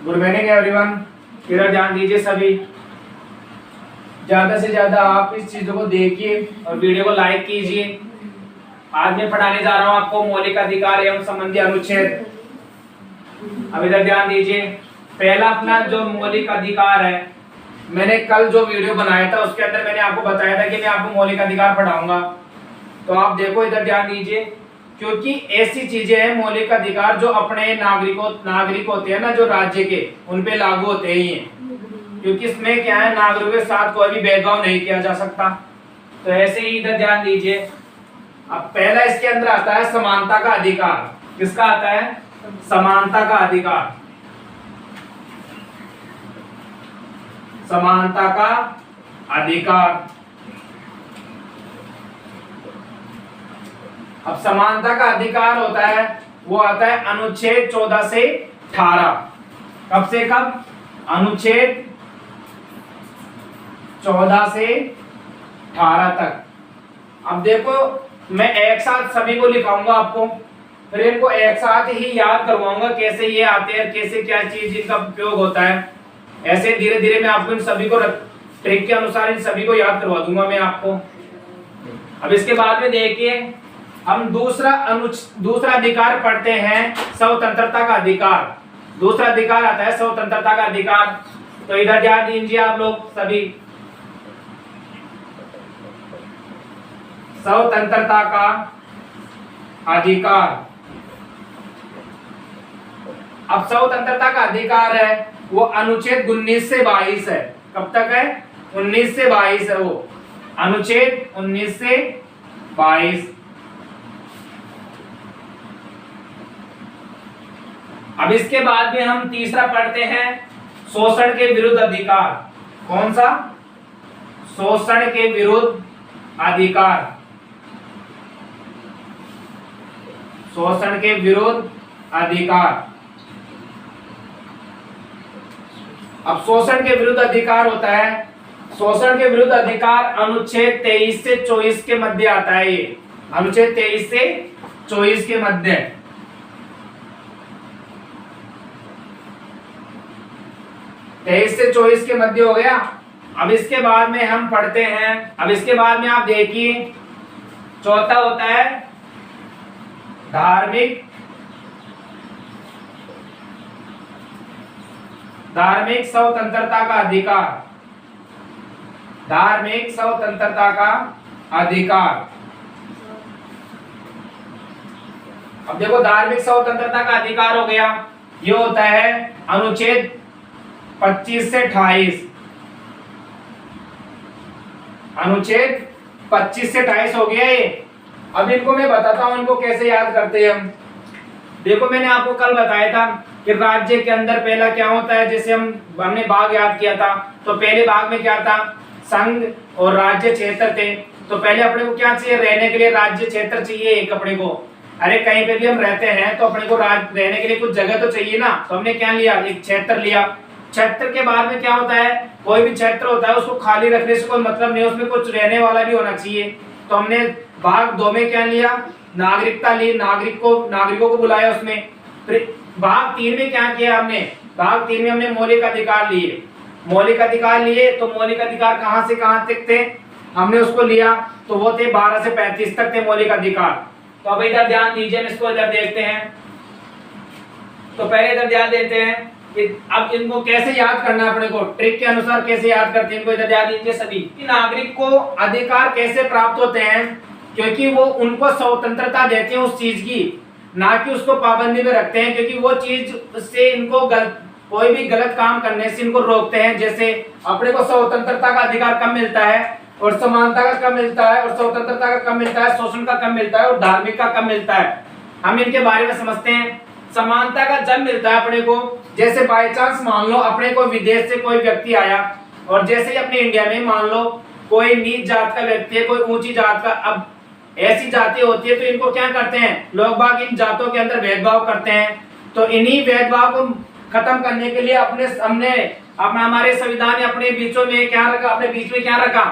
Good morning everyone. इधर ध्यान दीजिए सभी, ज्यादा से ज्यादा आप इस चीजों को देखिए और वीडियो को लाइक कीजिए। आज मैं पढ़ाने जा रहा हूँ आपको मौलिक अधिकार एवं संबंधी अनुच्छेद। अब इधर ध्यान दीजिए, पहला अपना जो मौलिक अधिकार है, मैंने कल जो वीडियो बनाया था उसके अंदर मैंने आपको बताया था कि मैं आपको मौलिक अधिकार पढ़ाऊंगा। तो आप देखो, इधर ध्यान दीजिए, क्योंकि ऐसी चीजें हैं मौलिक अधिकार जो अपने नागरिक होते हैं ना, जो राज्य के, उन पे लागू होते ही हैं। क्योंकि इसमें क्या है, नागरिकों के साथ कोई भी भेदभाव नहीं किया जा सकता। तो ऐसे ही इधर ध्यान दीजिए, अब पहला इसके अंदर आता है समानता का अधिकार। किसका आता है? समानता का अधिकार। समानता का अधिकार। अब समानता का अधिकार होता है, वो आता है अनुच्छेद 14 से 18। कब से कब? अनुच्छेद 14 से 18 तक। अब देखो, मैं एक साथ सभी को लिखाऊंगा आपको, फिर इनको एक साथ ही याद करवाऊंगा कैसे ये आते हैं, कैसे क्या चीज इनका उपयोग होता है। ऐसे धीरे धीरे मैं आपको इन सभी को ट्रिक के अनुसार इन सभी को याद करवा दूंगा मैं आपको। अब इसके बाद में देखिए, हम दूसरा अधिकार पढ़ते हैं, स्वतंत्रता का अधिकार। दूसरा अधिकार आता है स्वतंत्रता का अधिकार। तो इधर ध्यान दीजिए आप लोग सभी, स्वतंत्रता का अधिकार। अब स्वतंत्रता का अधिकार है वो अनुच्छेद 19 से 22 है। कब तक है? 19 से 22 है वो अनुच्छेद 19 से 22। अब इसके बाद में हम तीसरा पढ़ते हैं, शोषण के विरुद्ध अधिकार। कौन सा? शोषण के विरुद्ध अधिकार। शोषण के विरुद्ध अधिकार। अब शोषण के विरुद्ध अधिकार होता है, शोषण के विरुद्ध अधिकार अनुच्छेद 23 से 24 के मध्य आता है। ये अनुच्छेद 23 से 24 के मध्य। 23 से 24 के मध्य हो गया। अब इसके बाद में हम पढ़ते हैं, अब इसके बाद में आप देखिए, चौथा होता है धार्मिक स्वतंत्रता का अधिकार। धार्मिक स्वतंत्रता का अधिकार। अब देखो, धार्मिक स्वतंत्रता का अधिकार हो गया, ये होता है अनुच्छेद 25 से 28। अनुच्छेद 25 से 28 हो गया ये। अब इनको मैं बताता हूं, इनको कैसे याद करते हैं हम। देखो, मैंने आपको कल बताया था कि राज्य के अंदर पहला क्या होता है, जैसे हमने भाग याद किया था, तो पहले भाग में क्या था, संघ और राज्य क्षेत्र थे। तो पहले अपने को क्या चाहिए, रहने के लिए राज्य क्षेत्र चाहिए एक अपने को। अरे कहीं पे भी हम रहते हैं तो अपने को रहने के लिए कुछ जगह तो चाहिए ना, तो हमने क्या लिया, एक क्षेत्र लिया। क्षेत्र के बाद में क्या होता है, कोई भी क्षेत्र होता है उसको खाली रखने से कोई मतलब नहीं, उसमें कुछ रहने वाला भी होना चाहिए। तो हमने भाग 2 में क्या लिया, नागरिकता ली, नागरिकों को बुलाया उसमें। फिर भाग 3 में क्या किया हमने, भाग 3 में हमने मौलिक अधिकार लिए। मौलिक अधिकार लिए तो मौलिक अधिकार कहां से कहां तक थे, हमने उसको लिया, तो वो थे 12 से 35 तक थे मौलिक अधिकार। तो अब इधर ध्यान दीजिए, इसको इधर देखते हैं। तो पहले इधर ध्यान देते हैं कि अब इनको कैसे याद करना है, अपने को ट्रिक के अनुसार कैसे याद करते हैं इनको। इधर ध्यान दीजिए सभी, नागरिक को अधिकार कैसे प्राप्त होते हैं, क्योंकि वो उनको स्वतंत्रता देते हैं उस चीज की, ना कि उसको पाबंदी में रखते हैं। क्योंकि वो चीज से इनको कोई भी गलत काम करने से इनको रोकते हैं। जैसे अपने को स्वतंत्रता का अधिकार कब मिलता है, और समानता का कब मिलता है, और स्वतंत्रता का कब मिलता है, शोषण का कब मिलता है, और धार्मिक का कब मिलता है। हम इनके बारे में समझते हैं। समानता का जब मिलता है अपने को, जैसे बाय चांस मान लो अपने को विदेश से कोई व्यक्ति आया, और जैसे ही अपने इंडिया में मान लो कोई नीच जात का व्यक्ति है, कोई ऊंची जात का। अब ऐसी जाति होती है तो इनको क्या करते हैं लोग बाग, इन जातों के अंदर भेदभाव करते हैं। तो इन्हीं भेदभाव को खत्म करने के लिए हमारे संविधान ने अपने बीचों में क्या रखा, अपने बीच में क्या रखा,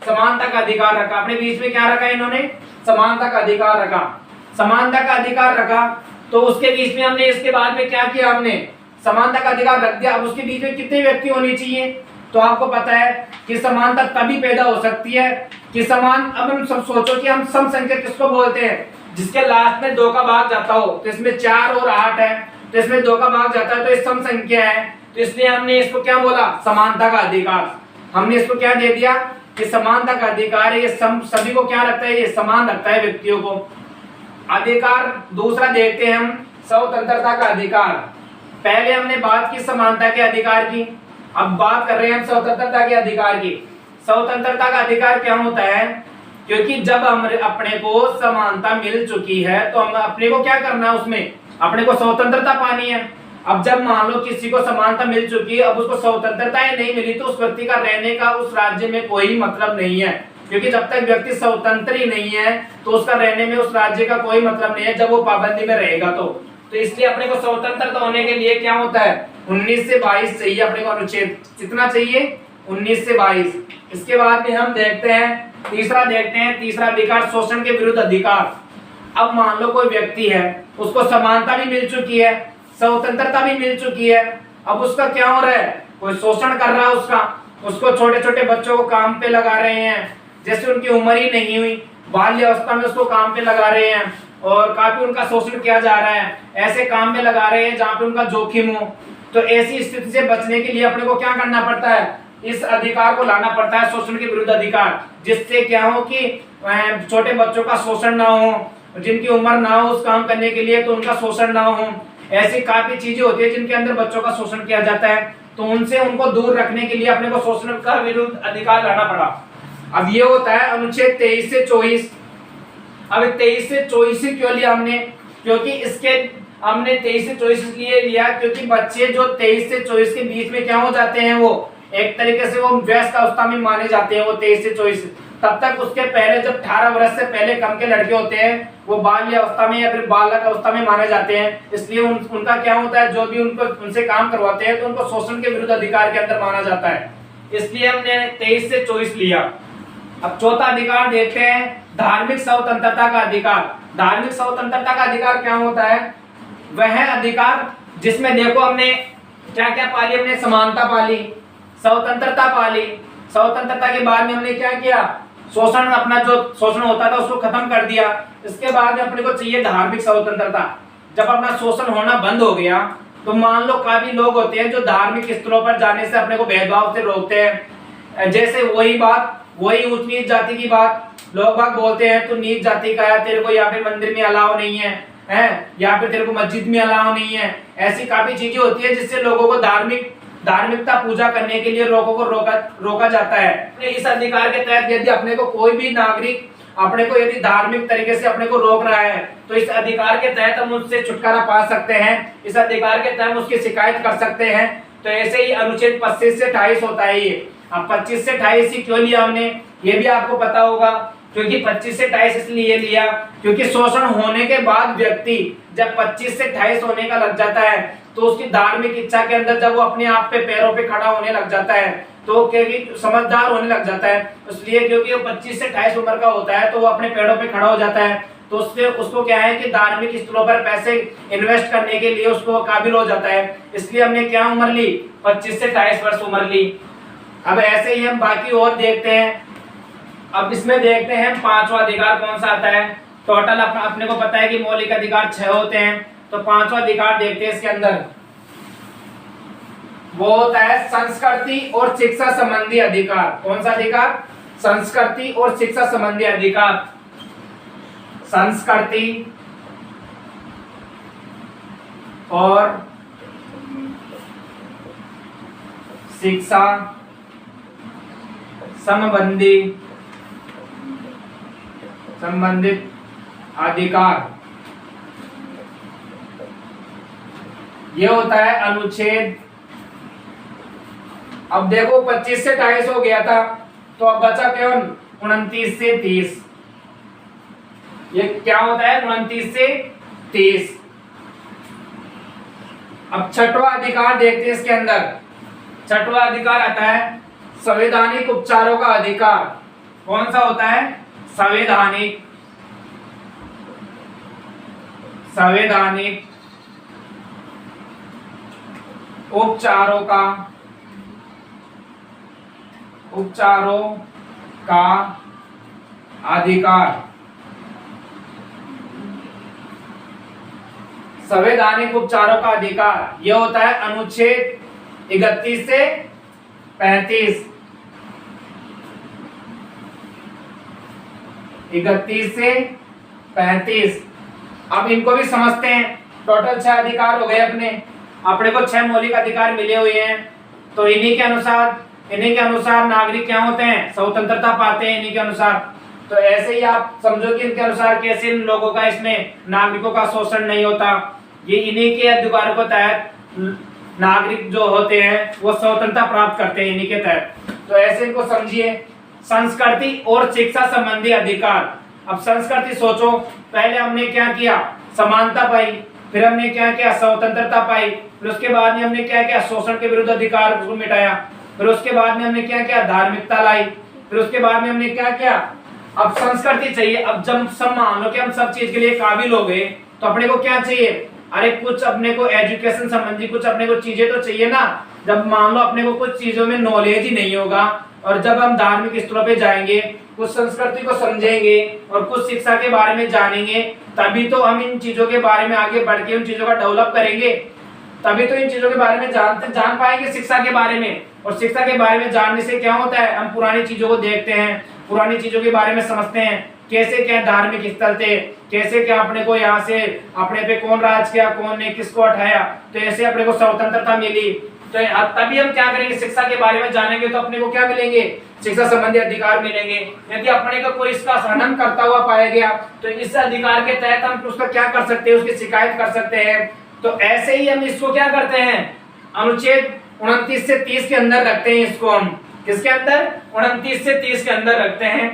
समानता का अधिकार रखा। अपने बीच में क्या रखा इन्होंने, समानता का अधिकार रखा। समानता का अधिकार रखा तो उसके बीच में हमने इसके बाद में क्या किया, हमने समानता का अधिकार रख दिया। अब उसके बीच में कितने व्यक्ति होने चाहिए? तो आपको पता है कि समानता तभी पैदा हो सकती है कि समान, अब हम सब सोचो कि हम सम संख्या किसको बोलते हैं? जिसके लास्ट में 2 का भाग जाता हो। तो इसमें 4 और 8 है, तो इसमें 2 का भाग जाता है, तो इस सम संख्या है, तो इसलिए हमने इसको क्या बोला? समानता का अधिकार। हमने इसको क्या दे दिया कि समानता का अधिकार है, ये सभी को क्या रखता है? ये समान रखता है व्यक्तियों को। अधिकार दूसरा देखते हैं हम, स्वतंत्रता का अधिकार। पहले हमने बात की समानता के अधिकार की, अब बात कर रहे हैं हम स्वतंत्रता के अधिकार की। स्वतंत्रता का अधिकार क्या होता है? क्योंकि जब हम अपने को समानता मिल चुकी है तो हम अपने को क्या करना है? उसमें अपने को स्वतंत्रता पानी है। अब जब मान लो किसी को समानता मिल चुकी है, अब उसको स्वतंत्रता ही नहीं मिली, तो उस व्यक्ति का रहने का उस राज्य में कोई मतलब नहीं है। क्योंकि जब तक व्यक्ति स्वतंत्र ही नहीं है तो उसका रहने में उस राज्य का कोई मतलब नहीं है, जब वो पाबंदी में रहेगा तो इसलिए अपने को स्वतंत्रता होने के लिए क्या होता है? 19 से 22 चाहिए अपने को अनुच्छेद। कितना चाहिए? 19 से 22। इसके बाद में हम देखते हैं तीसरा अधिकार, शोषण के विरुद्ध अधिकार। अब मान लो कोई व्यक्ति है, उसको समानता भी मिल चुकी है, स्वतंत्रता भी मिल चुकी है, अब उसका क्या हो रहा है? कोई शोषण कर रहा है उसको छोटे छोटे बच्चों को काम पे लगा रहे हैं, जैसे उनकी उम्र ही नहीं हुई, बाल्यावस्था में उसको काम पे लगा रहे हैं और काफी उनका शोषण किया जा रहा है। ऐसे काम में लगा रहे हैं जहाँ पे उनका जोखिम हो। तो ऐसी स्थिति से बचने के लिए अपने को क्या करना पड़ता है? इस अधिकार को लाना पड़ता है, शोषण के विरुद्ध अधिकार, जिससे क्या हो कि छोटे बच्चों का शोषण ना हो, जिनकी उम्र ना हो उस काम करने के लिए तो उनका शोषण ना हो। ऐसी काफी चीजें होती है जिनके अंदर बच्चों का शोषण किया जाता है, तो उनसे उनको दूर रखने के लिए अपने को शोषण का विरुद्ध अधिकार लाना पड़ा। अब ये होता है अनुच्छेद 23 से 24। अब 23 से 24 क्यों लिया हमने? क्योंकि इसके हमने 23 से 24 इसलिए लिया क्योंकि बच्चे जो 23 से 24 के बीच में क्या हो जाते हैं, वो एक तरीके से वो व्यस्त अवस्था में माने जाते हैं। वो 23 से 24 तब तक उसके पहले जब 18 वर्ष से पहले कम के लड़के होते हैं वो बाल्य अवस्था में या फिर बालक अवस्था में माने जाते हैं। इसलिए उनका क्या होता है, जो भी उनसे काम करवाते हैं तो उनको शोषण के विरुद्ध अधिकार के अंदर माना जाता है। इसलिए हमने 23 से 24 लिया। अब चौथा अधिकार देखते हैं, धार्मिक स्वतंत्रता का अधिकार। धार्मिक स्वतंत्रता का अधिकार क्या होता है? वह अधिकार जिसमें देखो हमने क्या क्या पाली, हमने समानता पाली, स्वतंत्रता पाली। स्वतंत्रता के बाद में हमने क्या किया? शोषण, अपना जो शोषण होता था उसको खत्म कर दिया। इसके बाद में अपने को चाहिए धार्मिक स्वतंत्रता। जब अपना शोषण होना बंद हो गया तो मान लो काफी लोग होते हैं जो धार्मिक स्थलों पर जाने से अपने को भेदभाव से रोकते हैं। जैसे वही ऊंच नीच जाति की बात, लोग बाग बोलते हैं तू नीच जाति का है, तेरे को यहाँ पे मंदिर में अलाउ नहीं है, या फिर तेरे को मस्जिद में अलाउ नहीं है। ऐसी काफी चीजें होती है जिससे लोगों को धार्मिकता पूजा करने के लिए लोगों को रोका जाता है। इस अधिकार के तहत यदि अपने को कोई भी नागरिक अपने को यदि धार्मिक तरीके से अपने को रोक रहा है तो इस अधिकार के तहत हम उससे छुटकारा पा सकते हैं। इस अधिकार के तहत हम उसकी शिकायत कर सकते हैं। तो ऐसे ही अनुच्छेद 25 से 28 होता है ये। अब 25 से 28 ही क्यों लिया हमने, ये भी आपको पता होगा। क्योंकि 25 से 28 इसलिए लिया क्योंकि शोषण होने के बाद व्यक्ति जब 25 से 28 होने का लग जाता है तो उसकी धार्मिक इच्छा के अंदर जब वो अपने आप पे पैरों पे खड़ा होने लग जाता है तो क्योंकि समझदार होने लग जाता है, इसलिए क्योंकि वो 25 से 28 उम्र का होता है तो वो अपने पैरों पे खड़ा हो जाता है। तो उससे उसको क्या है कि धार्मिक स्थलों पर पैसे इन्वेस्ट करने के लिए उसको काबिल हो जाता है। इसलिए हमने क्या उम्र ली? 25 से 28 वर्ष उम्र ली। अब ऐसे ही हम बाकी और देखते हैं। अब इसमें देखते हैं पांचवा अधिकार कौन सा आता है। टोटल अपने को पता है कि मौलिक अधिकार 6 होते हैं, तो पांचवा अधिकार देखते हैं इसके अंदर। वो होता है संस्कृति और शिक्षा संबंधी अधिकार। कौन सा अधिकार? संस्कृति और शिक्षा संबंधी अधिकार। संस्कृति और शिक्षा संबंधित अधिकार, ये होता है अनुच्छेद। अब देखो 25 से 28 हो गया था तो अब बचा केवल 29 से 30। ये क्या होता है? 29 से 30। अब छठवां अधिकार देखते हैं इसके अंदर। छठवां अधिकार आता है संवैधानिक उपचारों का अधिकार। कौन सा होता है? संवैधानिक उपचारों का अधिकार। संवैधानिक उपचारों का अधिकार यह होता है अनुच्छेद 31 से 35। 31 से 35। अब इनको भी समझते हैं। टोटल 6 अधिकार हो गए अपने को 6 मौलिक अधिकार मिले हुए हैं। तो इन्हीं के अनुसार नागरिक क्या होते हैं, स्वतंत्रता पाते हैं इन्हीं के अनुसार। तो ऐसे ही आप समझो कि इनके अनुसार कैसे इन लोगों का, इसमें नागरिकों का शोषण नहीं होता। ये इन्हीं के अधिकारों के तहत नागरिक जो होते हैं वो स्वतंत्रता प्राप्त करते हैं इन्हीं के तहत। तो ऐसे इनको समझिए। संस्कृति और शिक्षा संबंधी अधिकार। अब संस्कृति सोचो, पहले हमने क्या किया, समानता पाई, फिर हमने क्या किया, स्वतंत्रता पाई, फिर उसके बाद में हमने क्या किया, शोषण के विरुद्ध अधिकार को मिटाया, फिर उसके बाद में हमने क्या किया, धार्मिकता लाई, फिर उसके बाद में हमने क्या किया, अब संस्कृति चाहिए। अब जब सब मान लो कि हम सब चीज के लिए काबिल हो गए तो अपने को क्या चाहिए, अरे कुछ अपने को एजुकेशन संबंधी कुछ अपने को चीजें तो चाहिए ना। जब मान लो अपने को कुछ चीजों में नॉलेज ही नहीं होगा और जब हम धार्मिक स्थलों पे जाएंगे, कुछ संस्कृति को समझेंगे और कुछ शिक्षा के बारे में जानेंगे, तभी तो हम इन चीजों के बारे में आगे बढ़ के उन चीजों का डेवलप करेंगे। तभी तो इन चीजों के बारे में जान पाएंगे शिक्षा के बारे में। और शिक्षा के बारे में जानने से क्या होता है, हम पुरानी चीजों को देखते हैं, पुरानी चीजों के बारे में समझते हैं, कैसे क्या धार्मिक स्थल थे, कैसे क्या अपने को यहाँ से अपने पे कौन राज किया, कौन ने किसको हटाया, तो ऐसे अपने को स्वतंत्रता मिली। तो तभी हम क्या करेंगे, शिक्षा के बारे में जानेंगे तो अपने को क्या मिलेंगे, शिक्षा संबंधी अधिकार मिलेंगे। यदि अपने को कोई इसका हनन करता हुआ पाया गया तो इस अधिकार के तहत हम उसका क्या कर सकते हैं, उसकी शिकायत कर सकते हैं। तो ऐसे ही हम इसको क्या करते हैं, अनुच्छेद 29 से 30 के अंदर रखते हैं इसको। हम किसके अंदर, 29 से 30 के अंदर रखते हैं।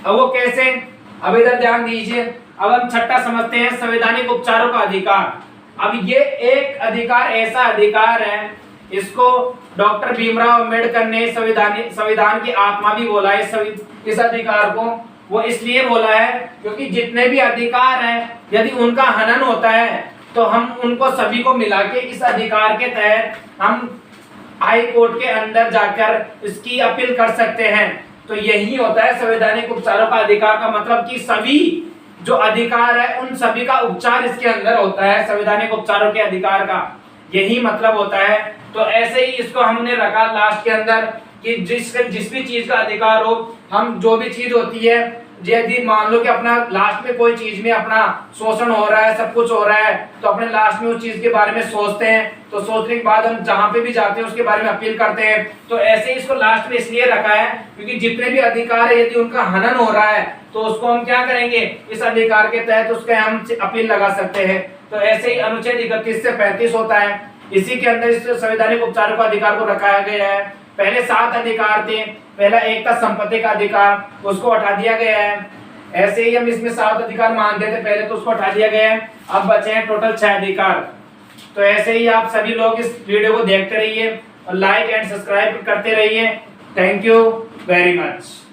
अब वो कैसे, अब इधर ध्यान दीजिए। अब हम छठा समझते हैं, संवैधानिक उपचारों का अधिकार। अब ये एक अधिकार ऐसा अधिकार है, इसको डॉक्टर भीमराव अंबेडकर ने संविधान की आत्मा भी बोला है। इस अधिकार को वो इसलिए बोला है क्योंकि जितने भी अधिकार हैं, यदि उनका हनन होता है तो हम उनको सभी को मिला के इस अधिकार के तहत हम हाई कोर्ट के अंदर जाकर इसकी अपील कर सकते हैं। तो यही होता है संवैधानिक उपचारों का अधिकार का मतलब कि सभी जो अधिकार है उन सभी का उपचार इसके अंदर होता है। संवैधानिक उपचारों के अधिकार का यही मतलब होता है। तो ऐसे ही इसको हमने रखा लास्ट के अंदर कि जिस भी चीज का अधिकार हो, हम जो भी चीज होती है, यदि मान लो कि अपना लास्ट में कोई चीज में अपना शोषण हो रहा है, सब कुछ हो रहा है, तो अपने लास्ट में उस चीज के बारे में सोचते हैं। तो सोचने के बाद हम जहां पे भी जाते हैं उसके बारे में अपील करते हैं। तो ऐसे ही इसको लास्ट में इसलिए रखा है क्योंकि जितने भी अधिकार है, यदि उनका हनन हो रहा है तो उसको हम क्या करेंगे, इस अधिकार के तहत उसके हम अपील लगा सकते हैं। तो ऐसे ही अनुच्छेद 31 से 35 होता है, इसी के अंदर इस संवैधानिक उपचारों का अधिकार को रखा गया है। पहले 7 अधिकार थे, पहला एक था संपत्ति का अधिकार, उसको हटा दिया गया है। ऐसे ही हम इसमें 7 अधिकार मानते थे पहले, तो उसको हटा दिया गया है। अब बचे हैं टोटल 6 अधिकार। तो ऐसे ही आप सभी लोग इस वीडियो को देखते रहिए और लाइक एंड सब्सक्राइब करते रहिए। Thank you very much.